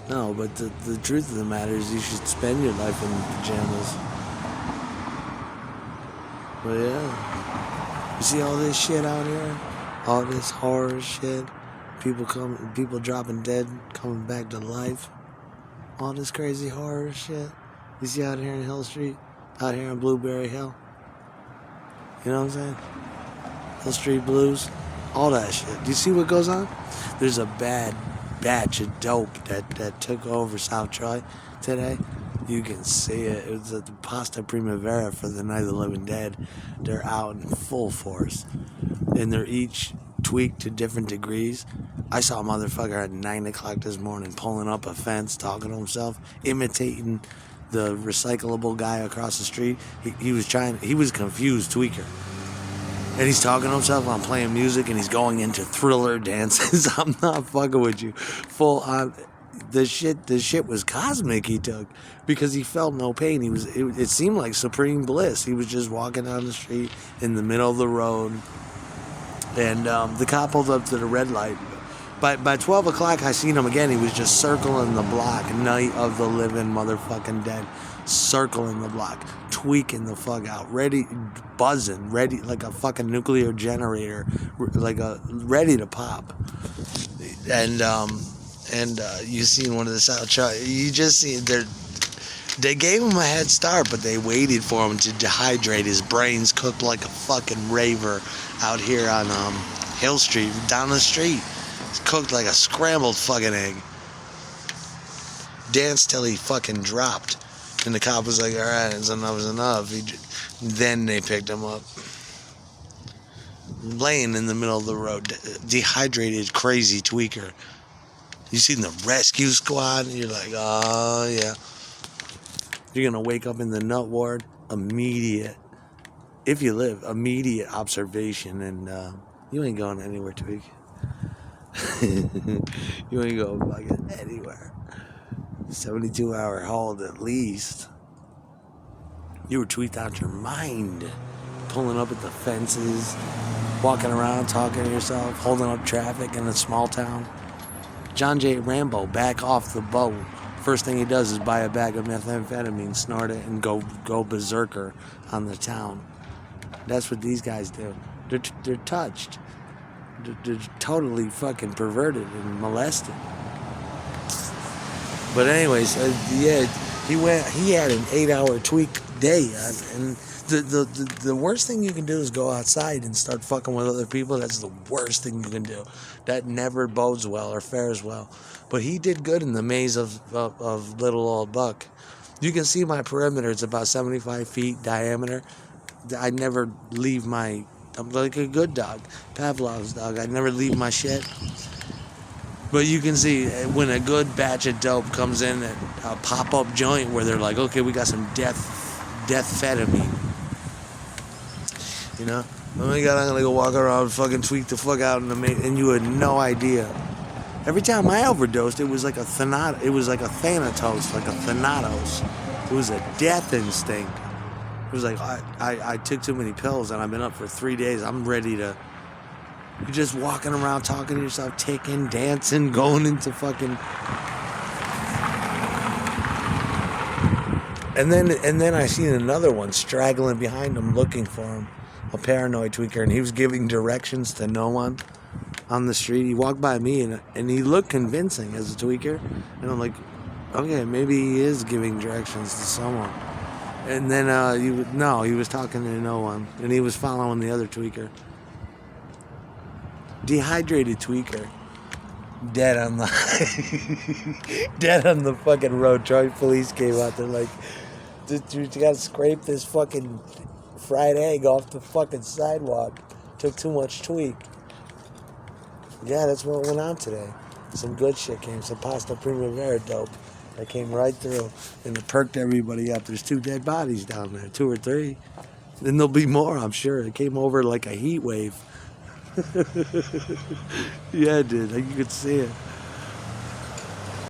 No, but the truth of the matter is you should spend your life in pajamas. But yeah, you see all this shit out here, all this horror shit, people dropping dead, coming back to life, all this crazy horror shit. You see out here in Hill Street, out here in Blueberry Hill. You know what I'm saying? Hill Street Blues, all that shit. Do you see what goes on? There's a bad batch of dope that took over South Troy today. You can see it. It was at the Pasta Primavera for the Night of the Living Dead. They're out in full force. And they're each tweaked to different degrees. I saw a motherfucker at 9 o'clock this morning pulling up a fence, talking to himself, imitating the recyclable guy across the street. He was confused tweaker. And he's talking to himself, I'm playing music, and he's going into thriller dances. I'm not fucking with you. Full on. The shit was cosmic he took. Because he felt no pain. It seemed like supreme bliss. He was just walking down the street in the middle of the road. And the cop pulled up to the red light. By 12 o'clock, I seen him again. He was just circling the block. Night of the living motherfucking dead. Circling the block. Tweaking the fuck out. Ready, buzzing. Ready, like a fucking nuclear generator. Ready to pop. And you seen one of the South Troy. You just see they gave him a head start, but they waited for him to dehydrate. His brains cooked like a fucking raver out here on Hill Street, down the street. It's cooked like a scrambled fucking egg. Danced till he fucking dropped. And the cop was like, alright, it's enough. Then they picked him up. Laying in the middle of the road. Dehydrated, crazy tweaker. You seen the rescue squad? You're like, oh, yeah. You're going to wake up in the nut ward. Immediate. If you live, immediate observation. And you ain't going anywhere, Tweak. You ain't going fucking anywhere. 72-hour hold at least. You were tweaked out your mind. Pulling up at the fences. Walking around, talking to yourself. Holding up traffic in a small town. John J. Rambo back off the boat. First thing he does is buy a bag of methamphetamine, snort it, and go berserker on the town. That's what these guys do. They're touched. They're totally fucking perverted and molested. But anyways, yeah, he had an 8-hour tweak day, and the worst thing you can do is go outside and start fucking with other people. That's the worst thing you can do. That never bodes well or fares well. But he did good in the maze of Little Old Buck. You can see my perimeter. It's about 75 feet diameter. I never leave I'm like a good dog, Pavlov's dog. I never leave my shit. But you can see when a good batch of dope comes in, a pop-up joint where they're like, okay, we got some death-fetamine. You know? Oh my God, I'm gonna go walk around, fucking tweak the fuck out in the maze, and you had no idea. Every time I overdosed, it was like a Thanatos, like a Thanatos. It was a death instinct. It was like, I took too many pills and I've been up for 3 days. I'm ready to... You're just walking around, talking to yourself, ticking, dancing, going into fucking... And then I seen another one straggling behind him, looking for him. A paranoid tweaker, and he was giving directions to no one on the street. He walked by me, and he looked convincing as a tweaker. And I'm like, okay, maybe he is giving directions to someone. And then he was talking to no one, and he was following the other tweaker. Dehydrated tweaker, dead on the fucking road. Troy police came out there like, dude, you gotta scrape this fucking fried egg off the fucking sidewalk. Took too much tweak. Yeah, that's what went on today. Some good shit came. Some Pasta Primavera dope that came right through, and it perked everybody up. There's 2 dead bodies down there, 2 or 3. Then there'll be more, I'm sure. It came over like a heat wave. Yeah, dude, like you could see it.